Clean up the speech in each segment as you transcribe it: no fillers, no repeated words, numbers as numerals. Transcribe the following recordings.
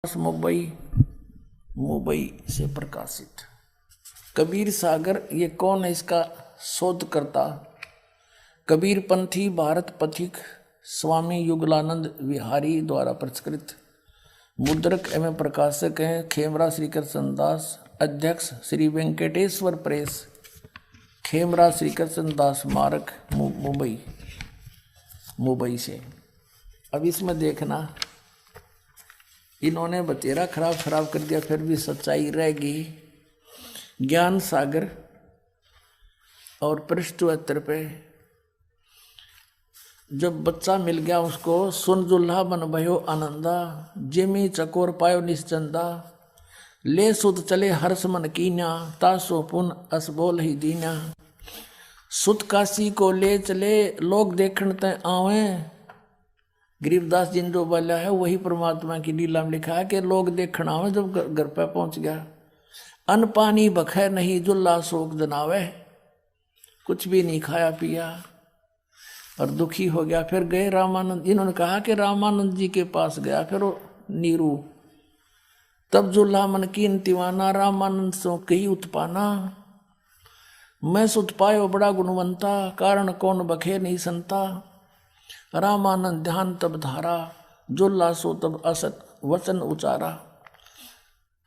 मुंबई मुंबई से प्रकाशित। कबीर सागर ये कौन है? इसका शोधकर्ता कबीर पंथी भारत पथिक स्वामी युगलानंद विहारी द्वारा प्रस्कृत मुद्रक एवं प्रकाशक हैं खेमरा श्री कृष्ण दास। अध्यक्ष श्री वेंकटेश्वर प्रेस, खेमरा श्री कृष्ण दास स्मारक, मुंबई से। अब इसमें देखना, इन्होंने बतेरा खराब कर दिया, फिर भी सच्चाई रहेगी। ज्ञान सागर और पृष्ठ 72 पे जब बच्चा मिल गया उसको, सुन जुल्हा बन भयो आनंदा, जिमी चकोर पायो निश्चंदा, ले सुत चले हर्ष मन कीन्या, तासो पुन असबोल ही दीन्या, सुत काशी को ले चले लोग देखण तय आवे। गरीबदास जी ने जो बोला है वही परमात्मा की लीला में लिखा है कि लोग देखना हो। जब घर पे पहुंच गया, अन्न पानी बखे नहीं जुल्ला शोक जनावे, कुछ भी नहीं खाया पिया और दुखी हो गया। फिर गए रामानंद, इन्होंने कहा कि रामानंद जी के पास गया। फिर वो नीरू, तब जुल्ला मन कीन तिवाना, रामानंद सो कही उत्पाना, मैं सुत पायो बड़ा गुणवंता, कारण कौन बखे नहीं संता, रामानंद ध्यान तब धारा, जुल्ला सो तब असत वचन उचारा,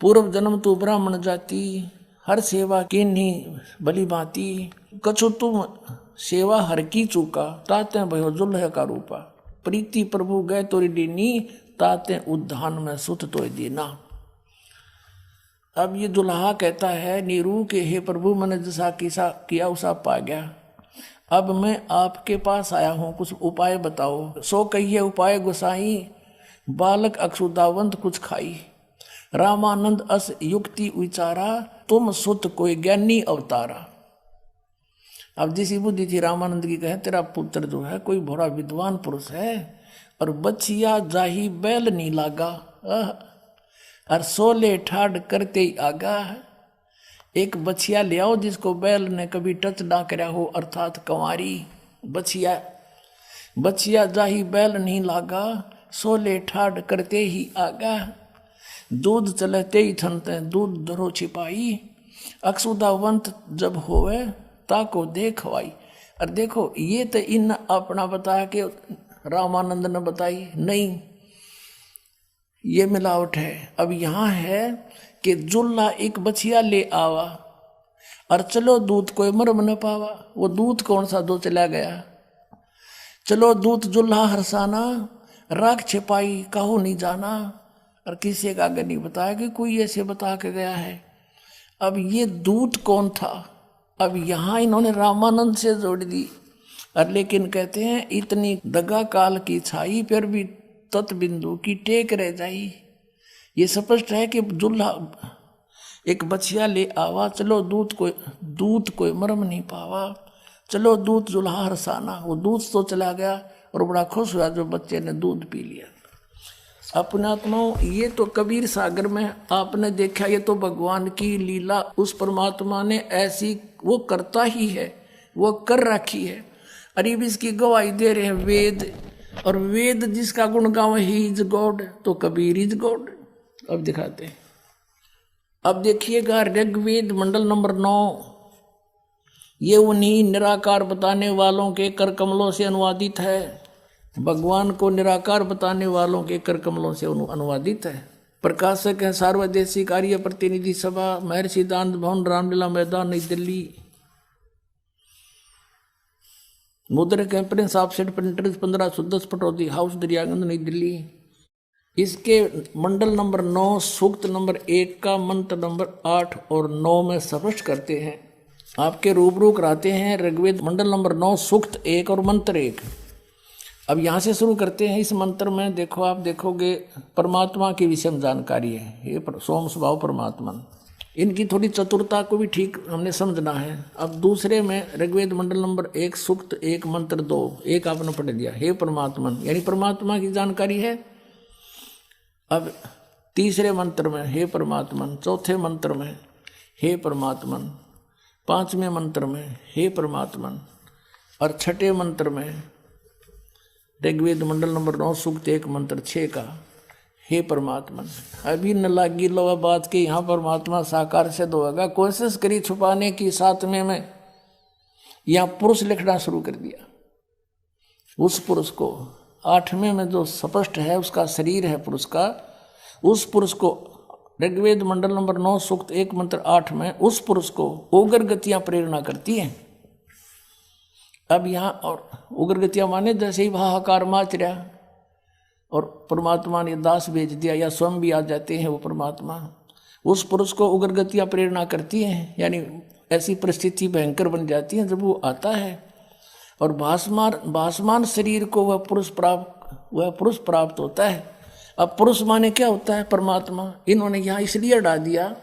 पूर्व जन्म तू ब्राह्मण जाति, हर सेवा किन्हीं भली भांति, कछु तुम सेवा हर की चूका, ताते भयो जुल्ह का रूपा, प्रीति प्रभु गए तोरी दीनी, ताते उद्धान में सुत तो दीना। अब ये दुल्हा कहता है नीरू के हे प्रभु, मैंने जैसा किया उसा पा गया, अब मैं आपके पास आया हूं, कुछ उपाय बताओ। सो कहिए उपाय गोसाई, बालक अक्षुदावंत कुछ खाई, रामानंद अस युक्ति विचारा, तुम सुत कोई ज्ञानी अवतारा। अब जिसी बुद्धि थी रामानंद की, कहे तेरा पुत्र जो है कोई बड़ा विद्वान पुरुष है, और बचिया जाही बैल नहीं लागा, और सोले ठाड करते ही आगा। एक बछिया ले आओ जिसको बैल ने कभी टच ना कराया हो, अर्थात कंवारी बछिया। बछिया जाही बैल नहीं लागा, सोले ठाड करते ही आगा, दूध चलते ही थनते दूध दरो छिपाई, अक्षुदावंत जब होवे ताको देखवाई। और देखो ये तो इन अपना बताया कि रामानंद ने बताई नहीं, ये मिलावट है। अब यहाँ है कि जुल्ला एक बछिया ले आवा, और चलो दूध कोई मरम न पावा। वो दूध कौन सा दो चला गया, चलो दूध जुल्हा हरसाना, राख छिपाई काहू नहीं जाना। और किसी का आगे नहीं बताया कि कोई ऐसे बता के गया है। अब ये दूध कौन था, अब यहाँ इन्होंने रामानंद से जोड़ दी। और लेकिन कहते हैं इतनी दगा काल की छाई, फिर भी तत्बिंदु की टेक रह जाई। ये स्पष्ट है कि जुल्हा एक बछिया ले आवा, चलो दूध कोई मरम नहीं पावा, चलो दूध जुल्हा हरसाना। वो दूध तो चला गया और बड़ा खुश हुआ जो बच्चे ने दूध पी लिया। अपने आत्माओं, ये तो कबीर सागर में आपने देखा, ये तो भगवान की लीला। उस परमात्मा ने ऐसी वो करता ही है, वो कर रखी है। अरे इसकी गवाही दे रहे हैं वेद, और वेद जिसका गुण गावे ही इज गॉड, तो कबीर इज गॉड। अब दिखाते हैं। अब देखिएगा ऋग्वेद मंडल नंबर 9, ये उन्हीं निराकार बताने वालों के कर कमलों से अनुवादित है। भगवान को निराकार बताने वालों के कर कमलों से अनुवादित है। प्रकाशक है सार्वदेशिक आर्य प्रतिनिधि सभा, महर्षि दान भवन, रामलीला मैदान, नई दिल्ली। मुद्रक है Prince of set printers, 1510 Pataudi house, Daryaganj, नई दिल्ली। इसके मंडल नंबर 9 सूक्त नंबर 1 का मंत्र नंबर 8 और 9 में स्पष्ट करते हैं, आपके रूबरू कराते हैं। ऋग्वेद मंडल नंबर 9 सूक्त 1 और मंत्र 1। अब यहाँ से शुरू करते हैं। इस मंत्र में देखो, आप देखोगे परमात्मा की विषम जानकारी है। ये सोम स्वभाव परमात्मा, इनकी थोड़ी चतुरता को भी ठीक हमने समझना है। अब दूसरे में ऋग्वेद मंडल नंबर 1 सूक्त 1 मंत्र 2, एक आपने पढ़ दिया, हे परमात्मन, यानी परमात्मा की जानकारी है। अब तीसरे मंत्र में हे परमात्मन, चौथे मंत्र में हे परमात्मन, पांचवें मंत्र में हे परमात्मन, और छठे मंत्र में ऋग्वेद मंडल नंबर 9 सूक्त 1 मंत्र 6 का हे परमात्मा। अभी न लागी लो बात की यहाँ परमात्मा साकार सिद्ध होगा। कोशिश करी छुपाने की, 7वें में यहाँ पुरुष लिखना शुरू कर दिया। उस पुरुष को 8वें में जो स्पष्ट है उसका शरीर है पुरुष का, उस पुरुष को ऋग्वेद मंडल नंबर 9 सूक्त 1 मंत्र 8 में उस पुरुष को उग्र गतियां प्रेरणा करती हैं। अब यहाँ और उग्र गतियां माने जैसे ही हाहाकार माच रहा और परमात्मा ने दास भेज दिया या स्वयं भी आ जाते हैं वो परमात्मा, उस पुरुष को उग्र गतियां प्रेरणा करती हैं। यानी ऐसी परिस्थिति भयंकर बन जाती है जब वो आता है और भासमान शरीर को वह पुरुष प्राप्त होता है। अब पुरुष माने क्या होता है? परमात्मा। इन्होंने यहाँ इसलिए अड़ा दिया,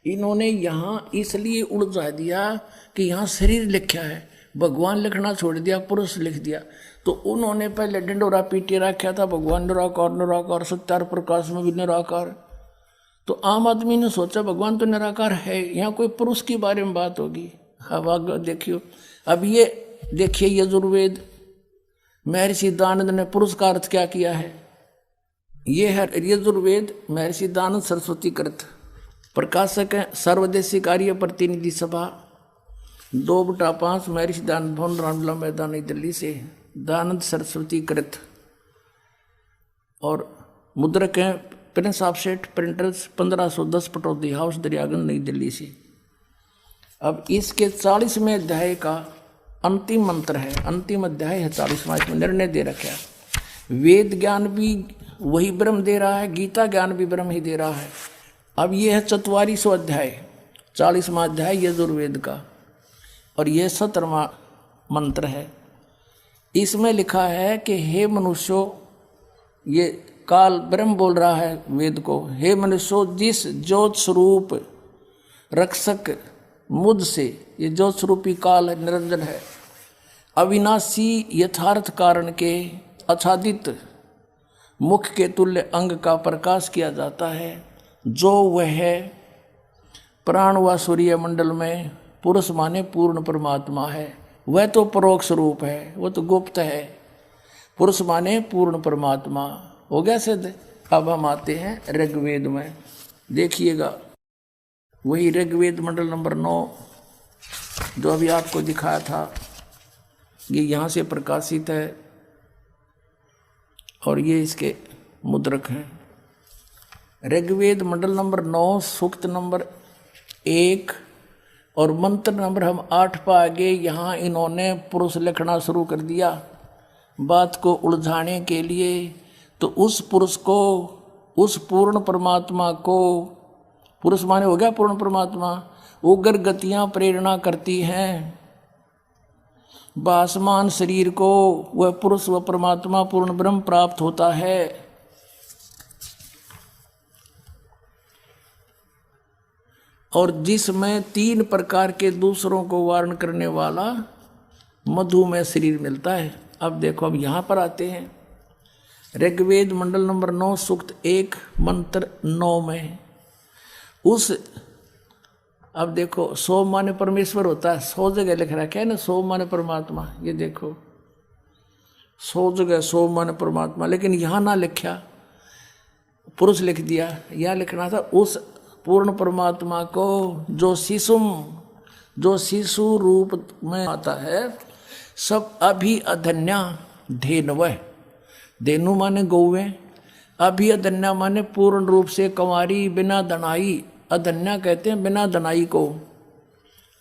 इन्होंने यहाँ इसलिए उलझा दिया कि यहाँ शरीर लिखा है, भगवान लिखना छोड़ दिया, पुरुष लिख दिया। तो उन्होंने पहले डंडोरा पीटे रखा था, भगवान निराकार सत्यार प्रकाश में भी निराकार। तो आम आदमी ने सोचा भगवान तो निराकार है, यहाँ कोई पुरुष के बारे में बात होगी। अब आगे देखियो, अब ये देखिए यजुर्वेद महर्षि दानंद ने पुरुष का अर्थ क्या किया है। ये है यजुर्वेद महर्षि दानंद सरस्वती कृत, प्रकाशक है सर्वदेशी कार्य प्रतिनिधि सभा 2/5 महर्षि दानंद भवन रामला मैदान नई दिल्ली से, दानंद सरस्वती कृत। और मुद्रक है Prince of set printers 1510 Pataudi house Daryaganj नई दिल्ली से। अब इसके 40वें अध्याय का अंतिम मंत्र है, अंतिम अध्याय है 40वां, इसमें निर्णय दे रखा है। वेद ज्ञान भी वही ब्रह्म दे रहा है, गीता ज्ञान भी ब्रह्म ही दे रहा है। अब यह है 44वां अध्याय, 40वां अध्याय यजुर्वेद का, और यह 17वां मंत्र है। इसमें लिखा है कि हे मनुष्यों, ये काल ब्रह्म बोल रहा है वेद को, हे मनुष्यों जिस ज्योत स्वरूप रक्षक मुझ से, ये ज्योत स्वरूपी काल है, निरंजन है, अविनाशी यथार्थ कारण के आच्छादित मुख के तुल्य अंग का प्रकाश किया जाता है, जो वह प्राण व सूर्य मंडल में पुरुष माने पूर्ण परमात्मा है। वह तो परोक्ष रूप है, वो तो गुप्त है। पुरुष माने पूर्ण परमात्मा हो गया सिद्ध। अब हम आते हैं ऋग्वेद में, देखिएगा वही ऋग्वेद मंडल नंबर 9 जो अभी आपको दिखाया था, ये यहाँ से प्रकाशित है और ये इसके मुद्रक हैं। ऋग्वेद मंडल नंबर 9 सूक्त नंबर 1 और मंत्र नंबर हम 8 पर आगे, यहाँ इन्होंने पुरुष लिखना शुरू कर दिया बात को उलझाने के लिए। तो उस पुरुष को, उस पूर्ण परमात्मा को, पुरुष माने हो गया पूर्ण परमात्मा, उग्र गतियां प्रेरणा करती हैं। भासमान शरीर को वह पुरुष व परमात्मा पूर्ण ब्रह्म प्राप्त होता है। और जिसमें 3 प्रकार के दूसरों को वारण करने वाला मधुमेह शरीर मिलता है। अब देखो, अब यहां पर आते हैं ऋग्वेद मंडल नंबर 9 सूक्त 1 मंत्र 9 में उस, अब देखो 100 माने परमेश्वर होता है, 100 जगह लिख रखा है ना 100 माने परमात्मा। ये देखो 100 जगह 100 माने परमात्मा, लेकिन यहाँ ना लिखा, पुरुष लिख दिया। यहाँ लिखना था उस पूर्ण परमात्मा को जो शिशु रूप में आता है, सब अभी अधन्या धेनव, धेनु माने गौवे, अभी अधन्या माने पूर्ण रूप से कंवारी बिना दनाई, अधन्या कहते हैं बिना दनाई को।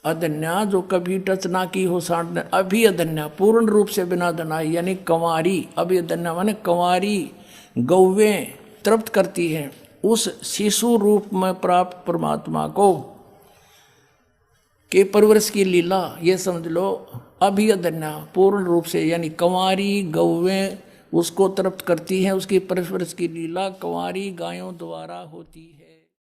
अधन्या जो कभी टच ना की हो सांड, अभी अधन्या पूर्ण रूप से बिना दनाई यानी कंवारी। अभी अधन्या माने कंवारी गौवे तृप्त करती हैं उस शिशु रूप में प्राप्त परमात्मा को के परवरिश की लीला। ये समझ लो, अभी अधन्या पूर्ण रूप से यानी कंवारी गौवे उसको तृप्त करती हैं, उसकी परवरिश की लीला कंवारी गायों द्वारा होती है।